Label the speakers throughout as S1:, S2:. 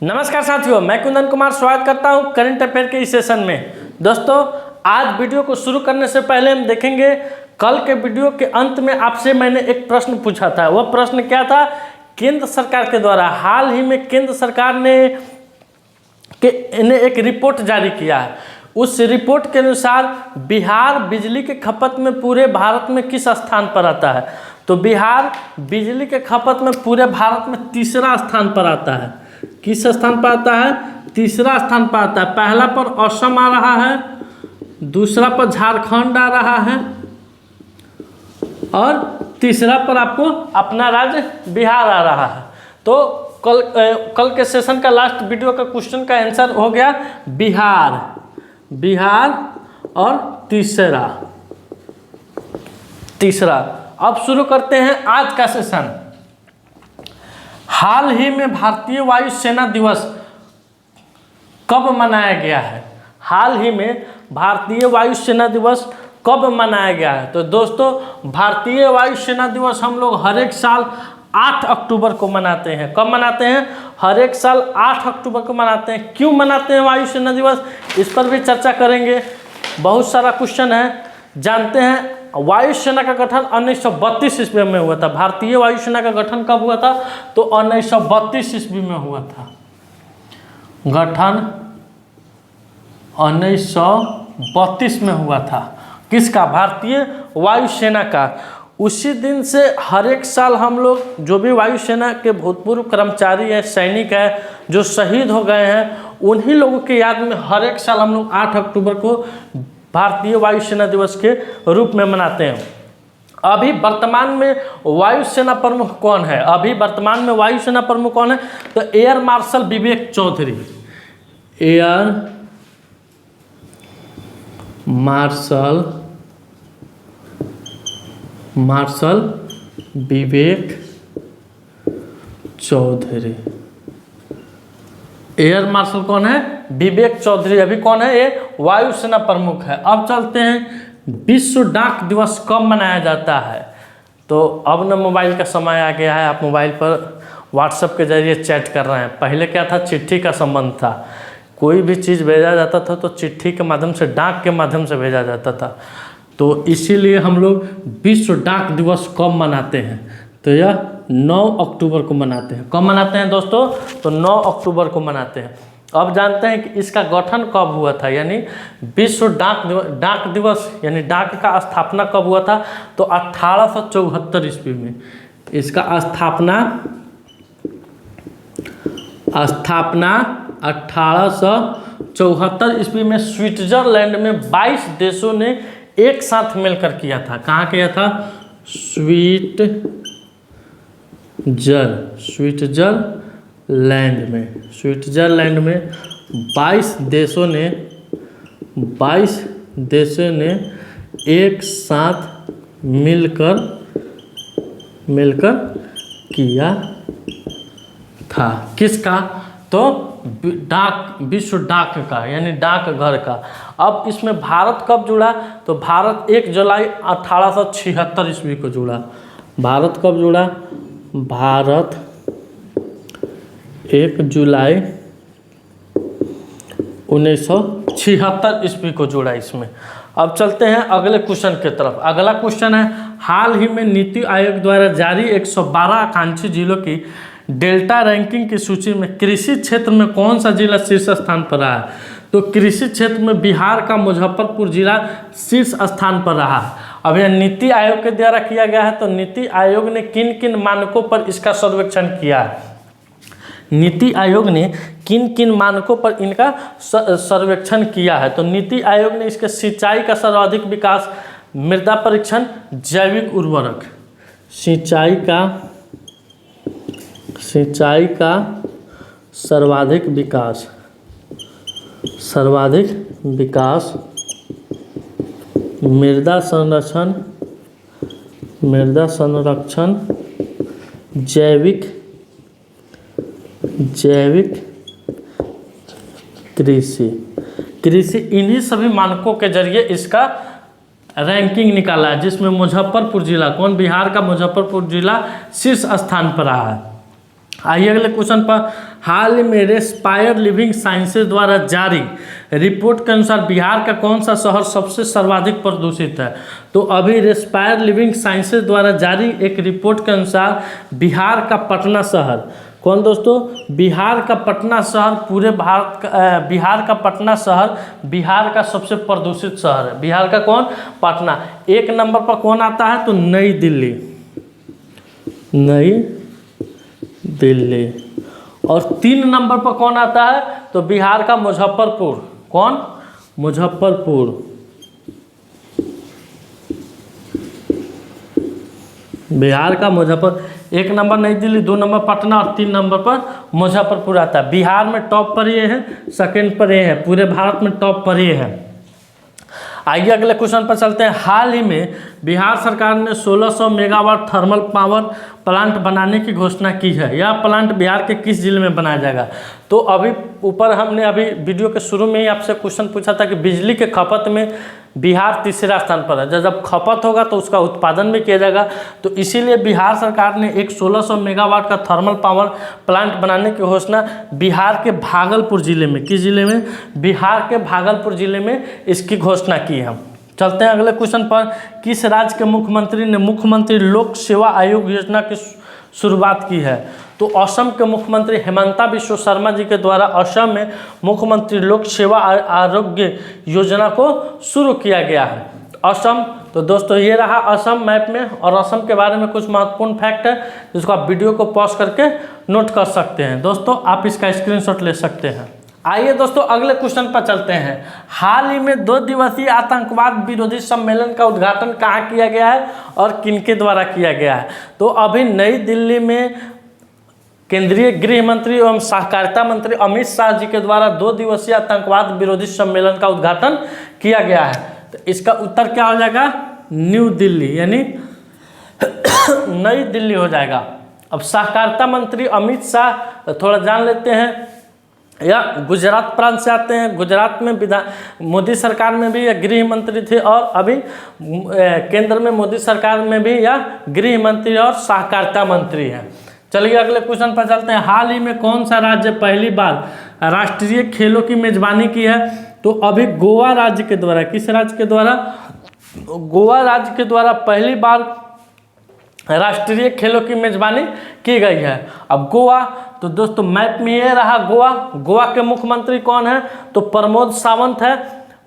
S1: नमस्कार साथियों, मैं कुंदन कुमार स्वागत करता हूं करंट अफेयर के इस सेशन में। दोस्तों, आज वीडियो को शुरू करने से पहले हम देखेंगे कल के वीडियो के अंत में आपसे मैंने एक प्रश्न पूछा था। वह प्रश्न क्या था? केंद्र सरकार के द्वारा हाल ही में केंद्र सरकार ने एक रिपोर्ट जारी किया है। उस रिपोर्ट के अनुसार बिहार बिजली के खपत में पूरे भारत में किस स्थान पर आता है? तो बिहार बिजली के खपत में पूरे भारत में तीसरा स्थान पर आता है। किस स्थान पर आता है? तीसरा स्थान पर आता है। पहला पर असम आ रहा है, दूसरा पर झारखंड आ रहा है और तीसरा पर आपको अपना राज्य बिहार आ रहा है। तो कल के सेशन का लास्ट वीडियो का क्वेश्चन का आंसर हो गया बिहार और तीसरा। अब शुरू करते हैं आज का सेशन। हाल ही में भारतीय वायुसेना दिवस कब मनाया गया है? हाल ही में भारतीय वायुसेना दिवस कब मनाया गया है? तो दोस्तों, भारतीय वायुसेना दिवस हम लोग हर एक साल 8 अक्टूबर को मनाते हैं। कब मनाते हैं? हर एक साल 8 अक्टूबर को मनाते हैं। क्यों मनाते हैं वायुसेना दिवस? इस पर भी चर्चा करेंगे। बहुत सारा क्वेश्चन है, जानते हैं। वायुसेना का गठन 1932 ईस्वी में हुआ था। भारतीय वायुसेना का गठन कब हुआ था? तो 1932 ईस्वी में हुआ था। गठन 1932 में हुआ था। किसका? भारतीय वायुसेना का। उसी दिन से हर एक साल हम लोग जो भी वायुसेना के भूतपूर्व कर्मचारी हैं, सैनिक हैं, जो शहीद हो गए हैं, उन्हीं लोगों की याद में हर एक साल हम लोग 8 अक्टूबर को भारतीय वायुसेना दिवस के रूप में मनाते हैं। अभी वर्तमान में वायुसेना प्रमुख कौन है? अभी वर्तमान में वायुसेना प्रमुख कौन है? तो एयर मार्शल विवेक चौधरी। एयर मार्शल विवेक चौधरी। एयर मार्शल कौन है? विवेक चौधरी। अभी कौन है? ये वायुसेना प्रमुख है। अब चलते हैं, विश्व डाक दिवस कब मनाया जाता है? तो अब न मोबाइल का समय आ गया है, आप मोबाइल पर व्हाट्सएप के जरिए चैट कर रहे हैं। पहले क्या था? चिट्ठी का संबंध था। कोई भी चीज़ भेजा जाता था तो चिट्ठी के माध्यम से, डाक के माध्यम से भेजा जाता था। तो इसीलिए हम लोग विश्व डाक दिवस कब मनाते हैं? तो यह 9 अक्टूबर को मनाते हैं। कब मनाते हैं दोस्तों? तो 9 अक्टूबर को मनाते हैं। अब जानते हैं कि इसका गठन कब हुआ था, यानी विश्व डाक दिवस यानी डाक का स्थापना कब हुआ था? तो 1874 ईस्वी में। इसका स्थापना 1874 ईस्वी में स्विट्जरलैंड में 22 देशों ने एक साथ मिलकर किया था। कहाँ किया था? स्विट्जरलैंड में 22 देशों ने एक साथ मिलकर किया था। किसका? तो विश्व डाक का, यानी डाकघर का। अब इसमें भारत कब जुड़ा? तो भारत 1 जुलाई 1876 ईस्वी को जुड़ा। भारत कब जुड़ा? भारत 1 जुलाई 1976 ईस्वी को जुड़ा इसमें। अब चलते हैं अगले क्वेश्चन की तरफ। अगला क्वेश्चन है, हाल ही में नीति आयोग द्वारा जारी 112 आकांक्षी जिलों की डेल्टा रैंकिंग की सूची में कृषि क्षेत्र में कौन सा जिला शीर्ष स्थान पर रहा है? तो कृषि क्षेत्र में बिहार का मुजफ्फरपुर जिला शीर्ष स्थान पर रहा है। अब यह नीति आयोग के द्वारा किया गया है। तो नीति आयोग ने किन किन मानकों पर इसका सर्वेक्षण किया है? नीति आयोग ने किन किन मानकों पर इनका सर्वेक्षण किया है? तो नीति आयोग ने इसके सिंचाई का सर्वाधिक विकास, मृदा परीक्षण, जैविक उर्वरक, सिंचाई का सर्वाधिक विकास, मृदा संरक्षण, जैविक कृषि, इन्हीं सभी मानकों के जरिए इसका रैंकिंग निकाला है, जिसमें मुजफ्फरपुर जिला, कौन? बिहार का मुजफ्फरपुर जिला शीर्ष स्थान पर रहा है। आइए अगले क्वेश्चन पर। हाल ही में रेस्पायर लिविंग साइंसेज द्वारा जारी रिपोर्ट के अनुसार बिहार का कौन सा शहर सबसे सर्वाधिक प्रदूषित है? तो अभी रेस्पायर लिविंग साइंसेज द्वारा जारी एक रिपोर्ट के अनुसार बिहार का पटना शहर, कौन दोस्तों? बिहार का पटना शहर पूरे भारत का बिहार का पटना शहर बिहार का सबसे प्रदूषित शहर है। बिहार का कौन? पटना। एक नंबर पर कौन आता है? तो नई दिल्ली, नई दिल्ली। और 3 नंबर पर कौन आता है? तो बिहार का मुजफ्फरपुर, कौन? मुजफ्फरपुर। बिहार का मुजफ्फर, 1 नंबर नई दिल्ली, 2 नंबर पटना और 3 नंबर पर मुजफ्फरपुर आता है। बिहार में टॉप पर ये है, सेकंड पर ये है, पूरे भारत में टॉप पर ये है। आइए अगले क्वेश्चन पर चलते हैं। हाल ही में बिहार सरकार ने 1600 मेगावाट थर्मल पावर प्लांट बनाने की घोषणा की है। यह प्लांट बिहार के किस जिले में बनाया जाएगा? तो अभी ऊपर हमने अभी वीडियो के शुरू में ही आपसे क्वेश्चन पूछा था कि बिजली के खपत में बिहार तीसरा स्थान पर है। जब खपत होगा तो उसका उत्पादन भी किया जाएगा। तो इसीलिए बिहार सरकार ने एक 1600 मेगावाट का थर्मल पावर प्लांट बनाने की घोषणा बिहार के भागलपुर जिले में, किस जिले में? बिहार के भागलपुर जिले में इसकी घोषणा की है। चलते हैं अगले क्वेश्चन पर। किस राज्य के मुख्यमंत्री ने मुख्यमंत्री लोक सेवा आयोग योजना की शुरुआत की है? तो असम के मुख्यमंत्री हेमंता बिश्व शर्मा जी के द्वारा असम में मुख्यमंत्री लोक सेवा आरोग्य योजना को शुरू किया गया है। असम, तो दोस्तों ये रहा असम मैप में, और असम के बारे में कुछ महत्वपूर्ण फैक्ट है जिसको आप वीडियो को पॉज करके नोट कर सकते हैं। दोस्तों आप इसका स्क्रीनशॉट ले सकते हैं। आइए दोस्तों अगले क्वेश्चन पर चलते हैं। हाल ही में 2 दिवसीय आतंकवाद विरोधी सम्मेलन का उद्घाटन कहाँ किया गया है और किनके द्वारा किया गया है? तो अभी नई दिल्ली में केंद्रीय गृह मंत्री एवं सहकारिता मंत्री अमित शाह जी के द्वारा 2 दिवसीय आतंकवाद विरोधी सम्मेलन का उद्घाटन किया गया है। तो इसका उत्तर क्या हो जाएगा? न्यू दिल्ली, यानी नई दिल्ली हो जाएगा। अब सहकारिता मंत्री अमित शाह थोड़ा जान लेते हैं, या गुजरात प्रांत से आते हैं। गुजरात में मोदी सरकार में भी या गृह मंत्री थे, और अभी केंद्र में मोदी सरकार में भी या गृह मंत्री और सहकारिता मंत्री हैं। चलिए अगले क्वेश्चन पर चलते हैं। हाल ही में कौन सा राज्य पहली बार राष्ट्रीय खेलों की मेजबानी की है? तो अभी गोवा राज्य के द्वारा, किस राज्य के द्वारा? गोवा राज्य के द्वारा पहली बार राष्ट्रीय खेलों की मेजबानी की गई है। अब गोवा, तो दोस्तों मैप में ये रहा गोवा। गोवा के मुख्यमंत्री कौन है? तो प्रमोद सावंत है।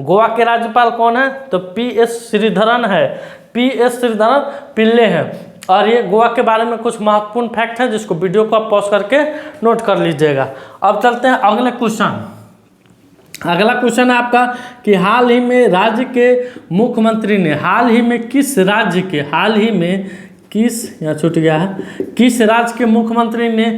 S1: गोवा के राज्यपाल कौन है? तो PS श्रीधरन है, PS श्रीधरन पिल्ले हैं। और ये गोवा के बारे में कुछ महत्वपूर्ण फैक्ट है जिसको वीडियो को आप पॉज करके नोट कर लीजिएगा। अब चलते हैं अगले क्वेश्चन। अगला क्वेश्चन है आपका कि हाल ही में राज्य के मुख्यमंत्री ने हाल ही में किस राज्य के, हाल ही में किस, यहाँ छूट गया है, किस राज्य के मुख्यमंत्री ने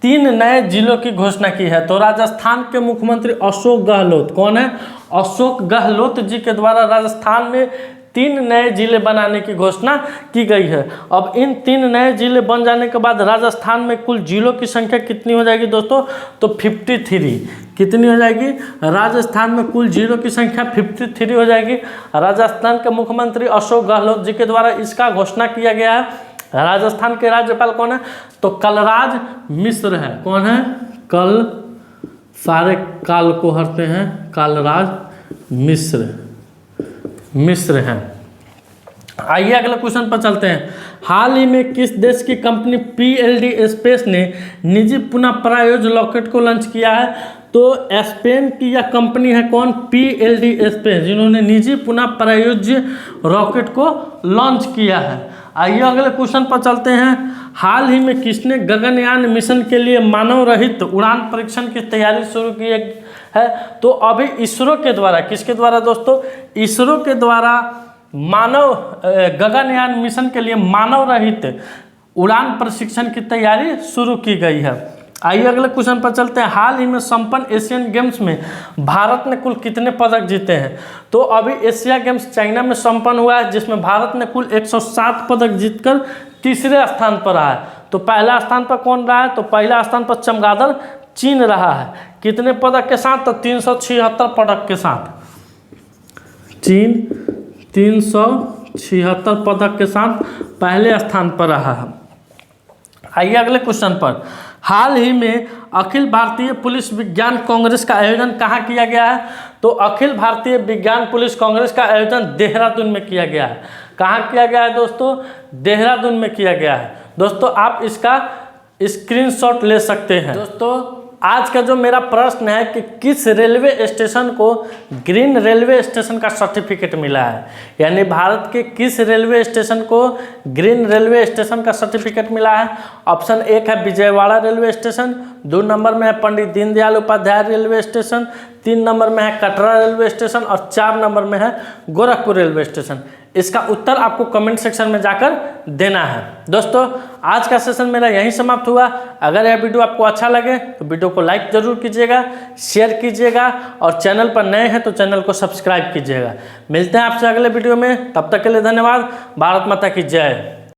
S1: 3 नए जिलों की घोषणा की है? तो राजस्थान के मुख्यमंत्री अशोक गहलोत, कौन है? अशोक गहलोत जी के द्वारा राजस्थान में 3 नए जिले बनाने की घोषणा की गई है। अब इन 3 नए जिले बन जाने के बाद राजस्थान में कुल जिलों की संख्या कितनी हो जाएगी दोस्तों? तो 53। कितनी हो जाएगी? राजस्थान में कुल जिलों की संख्या 53 हो जाएगी। राजस्थान के मुख्यमंत्री अशोक गहलोत जी के द्वारा इसका घोषणा किया गया है। राजस्थान के राज्यपाल कौन है? तो कलराज मिश्र है। कौन है? कल, सारे काल को हरते हैं, कलराज मिश्र हैं। आइए अगले क्वेश्चन पर चलते हैं। हाल ही में किस देश की कंपनी PLD स्पेस ने निजी पुनः प्रायोज्य रॉकेट को लॉन्च किया है? तो स्पेन की यह कंपनी है, कौन? PLD स्पेस, जिन्होंने निजी पुनः प्रायोज्य रॉकेट को लॉन्च किया है। आइए अगले क्वेश्चन पर चलते हैं। हाल ही में किसने गगनयान मिशन के लिए मानव रहित उड़ान परीक्षण की तैयारी शुरू की है? तो अभी इसरो के द्वारा, किसके द्वारा दोस्तों? इसरो के द्वारा मानव गगनयान मिशन के लिए मानव रहित उड़ान प्रशिक्षण की तैयारी शुरू की गई है। आइए अगले क्वेश्चन पर चलते हैं। हाल ही में संपन्न एशियन गेम्स में भारत ने कुल कितने पदक जीते हैं? तो अभी एशिया गेम्स चाइना में संपन्न हुआ है, जिसमें भारत ने कुल 107 पदक जीतकर तीसरे स्थान पर रहा है। तो पहला स्थान पर कौन रहा है? तो पहला स्थान पर चमगादड़ चीन रहा है। कितने पदक के साथ? तो 376 पदक के साथ। चीन 376 पदक के साथ पहले स्थान पर रहा है। आइए अगले क्वेश्चन पर। हाल ही में अखिल भारतीय पुलिस विज्ञान कांग्रेस का आयोजन कहाँ किया गया है? तो अखिल भारतीय विज्ञान पुलिस कांग्रेस का आयोजन देहरादून में किया गया है। कहाँ किया गया है दोस्तों? देहरादून में किया गया है। दोस्तों आप इसका स्क्रीनशॉट ले सकते हैं। दोस्तों आज का जो मेरा प्रश्न है कि किस रेलवे स्टेशन को ग्रीन रेलवे स्टेशन का सर्टिफिकेट मिला है, यानी भारत के किस रेलवे स्टेशन को ग्रीन रेलवे स्टेशन का सर्टिफिकेट मिला है? ऑप्शन 1 है विजयवाड़ा रेलवे स्टेशन, 2 नंबर में है Pandit Deendayal Upadhyay railway station, 3 number में है कटरा रेलवे स्टेशन और 4 नंबर में है गोरखपुर रेलवे स्टेशन। इसका उत्तर आपको कमेंट सेक्शन में जाकर देना है। दोस्तों आज का सेशन मेरा यहीं समाप्त हुआ। अगर यह वीडियो आपको अच्छा लगे तो वीडियो को लाइक जरूर कीजिएगा, शेयर कीजिएगा और चैनल पर नए हैं तो चैनल को सब्सक्राइब कीजिएगा। मिलते हैं आपसे अगले वीडियो में, तब तक के लिए धन्यवाद। भारत माता की जय।